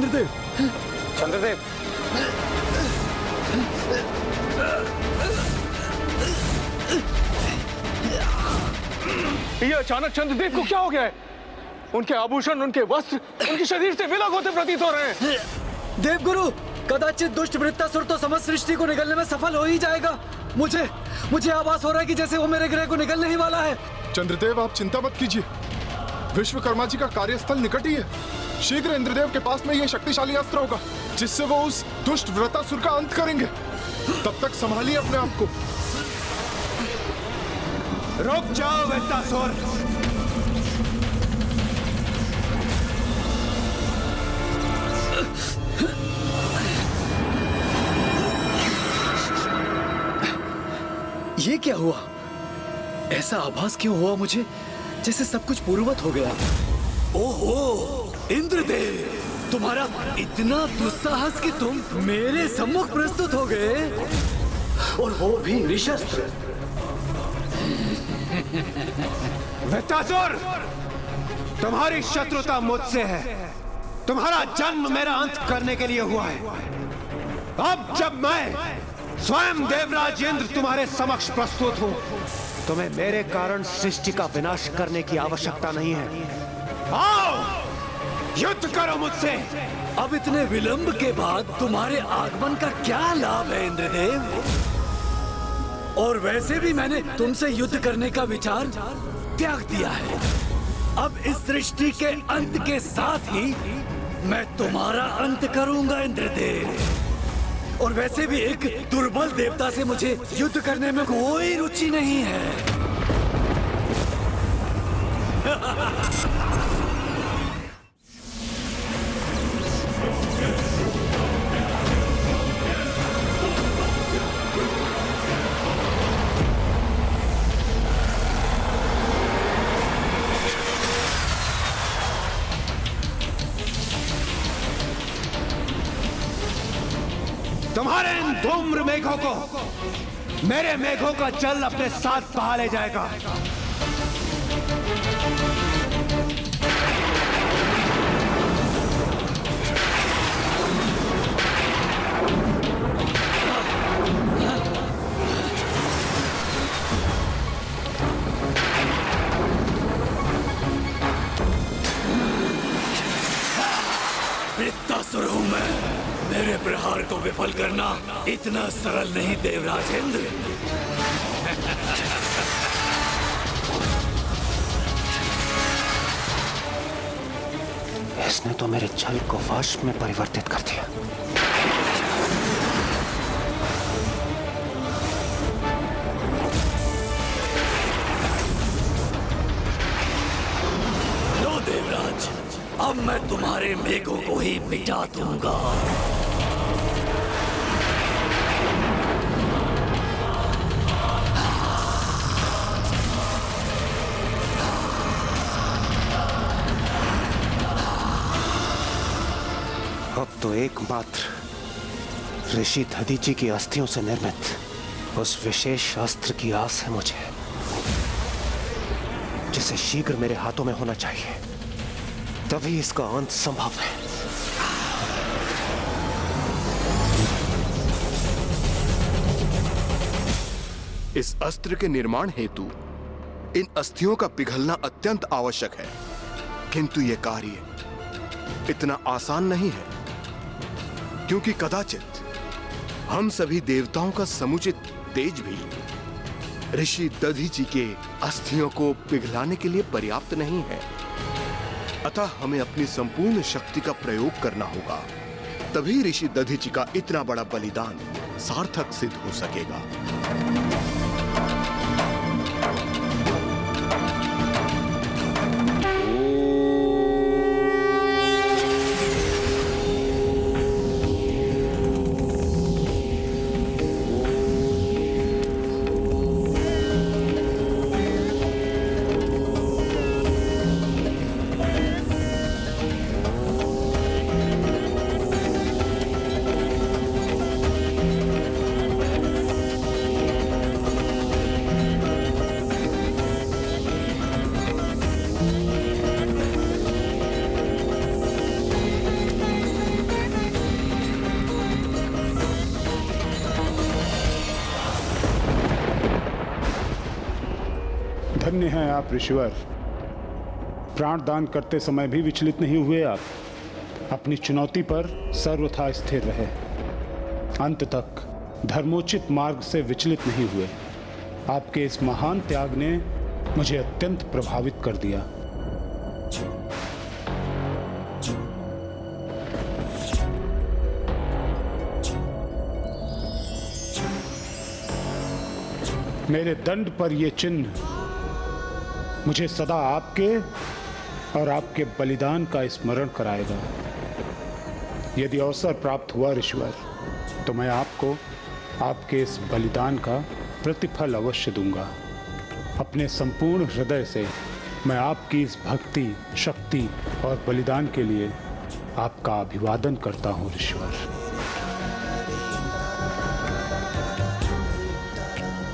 चंद्रदेव। चंद्रदेव, ये अचानक चंद्रदेव को क्या हो गया है? उनके आभूषण, उनके वस्त्र, उनके शरीर से विलग होते प्रतीत हो रहे हैं। देवगुरु, कदाचित दुष्ट वृत्तासुर तो समस्त सृष्टि को निगलने में सफल हो ही जाएगा। मुझे आभास हो रहा है कि जैसे वो मेरे ग्रह को निगलने ही वाला है। चंद्रदेव, आप चिंता मत कीजिए, विश्वकर्मा जी का कार्यस्थल निकट ही है। शीघ्र इंद्रदेव के पास में यह शक्तिशाली अस्त्र होगा जिससे वो उस दुष्ट वृत्तासुर का अंत करेंगे। तब तक संभालिए अपने आप को। रुक जाओ वृत्तासुर। ये क्या हुआ? ऐसा आभास क्यों हुआ मुझे जैसे सब कुछ पूर्ववत हो गया? ओहो, इंद्रदेव, तुम्हारा इतना दुस्साहस कि तुम मेरे सम्मुख प्रस्तुत हो गए, और वो भी निशस्त्र। वृत्तासुर, तुम्हारी शत्रुता मुझसे है। तुम्हारा जन्म मेरा अंत करने के लिए हुआ है। अब जब मैं स्वयं देवराज इंद्र तुम्हारे समक्ष प्रस्तुत हूं, तुम्हें मेरे कारण सृष्टि का विनाश करने की आवश्यकता नहीं है। आओ, युद्ध करो मुझसे। अब इतने विलंब के बाद तुम्हारे आगमन का क्या लाभ है इंद्रदेव? और वैसे भी मैंने तुमसे युद्ध करने का विचार त्याग दिया है। अब इस सृष्टि के अंत के साथ ही मैं तुम्हारा अंत करूंगा इंद्रदेव। और वैसे भी एक दुर्बल देवता से मुझे युद्ध करने में कोई रुचि नहीं है। तुम्हारे इन धूम्र मेघों को मेरे मेघों का जल अपने साथ बहा ले जाएगा। वृत्तासुर हूं मैं। मेरे प्रहार को विफल करना इतना सरल नहीं देवराज इंद्र। इसने तो मेरे छल को वश में परिवर्तित कर दिया। लो देवराज, अब मैं तुम्हारे मेघों को ही मिटा दूंगा। अब तो एकमात्र ऋषि दधीचि की अस्थियों से निर्मित उस विशेष अस्त्र की आस है मुझे, जिसे शीघ्र मेरे हाथों में होना चाहिए, तभी इसका अंत संभव है। इस अस्त्र के निर्माण हेतु इन अस्थियों का पिघलना अत्यंत आवश्यक है, किंतु यह कार्य इतना आसान नहीं है, क्योंकि कदाचित हम सभी देवताओं का समुचित तेज भी ऋषि दधीचि के अस्थियों को पिघलाने के लिए पर्याप्त नहीं है। अतः हमें अपनी संपूर्ण शक्ति का प्रयोग करना होगा, तभी ऋषि दधीचि का इतना बड़ा बलिदान सार्थक सिद्ध हो सकेगा। धन्य हैं आप ऋषिवर। प्राण दान करते समय भी विचलित नहीं हुए आप। अपनी चुनौती पर सर्वथा स्थिर रहे। अंत तक धर्मोचित मार्ग से विचलित नहीं हुए। आपके इस महान त्याग ने मुझे अत्यंत प्रभावित कर दिया। मेरे दंड पर यह चिन्ह मुझे सदा आपके और आपके बलिदान का स्मरण कराएगा। यदि अवसर प्राप्त हुआ ऋषिवर, तो मैं आपको आपके इस बलिदान का प्रतिफल अवश्य दूंगा। अपने संपूर्ण हृदय से मैं आपकी इस भक्ति, शक्ति और बलिदान के लिए आपका अभिवादन करता हूं ऋषिवर।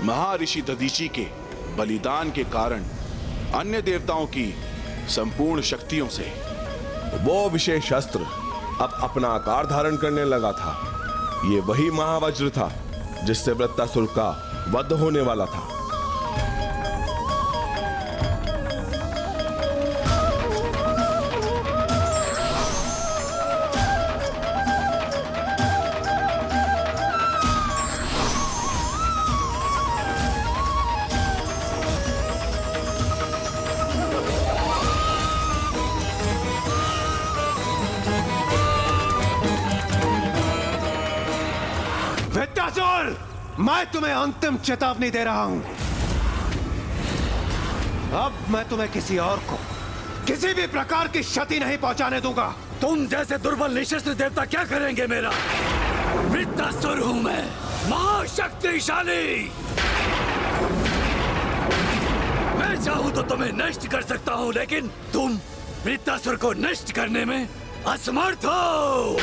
महर्षि दधीचि के बलिदान के कारण अन्य देवताओं की संपूर्ण शक्तियों से वो विशेष अस्त्र अब अपना आकार धारण करने लगा था। ये वही महावज्र था जिससे वृत्तासुर का वध होने वाला था। वृत्तासुर, मैं तुम्हें अंतिम चेतावनी दे रहा हूं। अब मैं तुम्हें किसी और को किसी भी प्रकार की क्षति नहीं पहुंचाने दूंगा। तुम जैसे दुर्बल निशस्त्र देवता क्या करेंगे मेरा? वृत्तासुर हूं मैं, महाशक्तिशाली। मैं चाहूं तो तुम्हें नष्ट कर सकता हूं, लेकिन तुम वृत्तासुर को नष्ट करने में असमर्थ हो।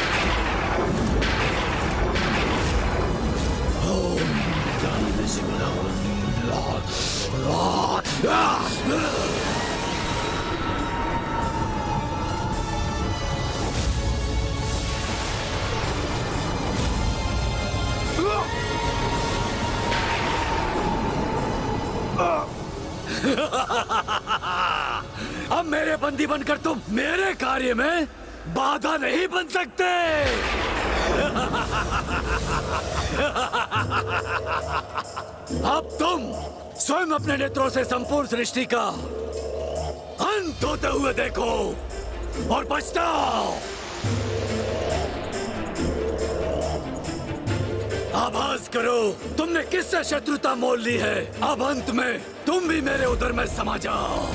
अब मेरे बंदी बनकर तुम मेरे कार्य में बाधा नहीं बन सकते। अब तुम स्वयं अपने नेत्रों से संपूर्ण सृष्टि का अंत होते हुए देखो और पछताओ। आभास करो तुमने किससे शत्रुता मोल ली है। अब अंत में तुम भी मेरे उदर में समा जाओ।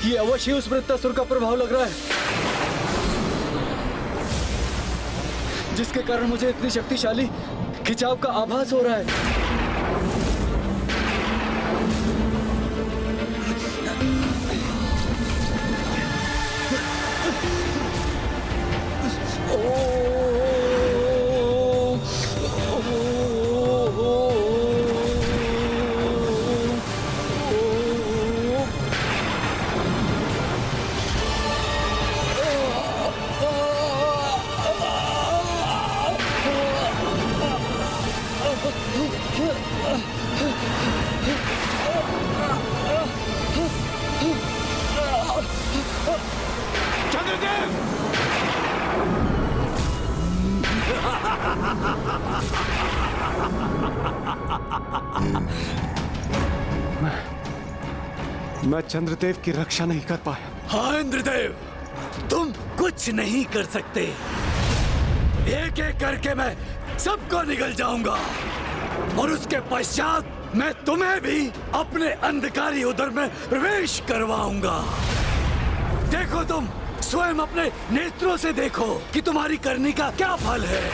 ये अवश्य उस वृत्तासुर का प्रभाव लग रहा है, जिसके कारण मुझे इतनी शक्तिशाली खिंचाव का आभास हो रहा है। मैं चंद्रदेव की रक्षा नहीं कर पाया। हाँ इंद्रदेव, तुम कुछ नहीं कर सकते। एक एक करके मैं सबको निगल जाऊंगा और उसके पश्चात मैं तुम्हें भी अपने अंधकारी उदर में प्रवेश करवाऊंगा। देखो, तुम स्वयं अपने नेत्रों से देखो कि तुम्हारी करनी का क्या फल है।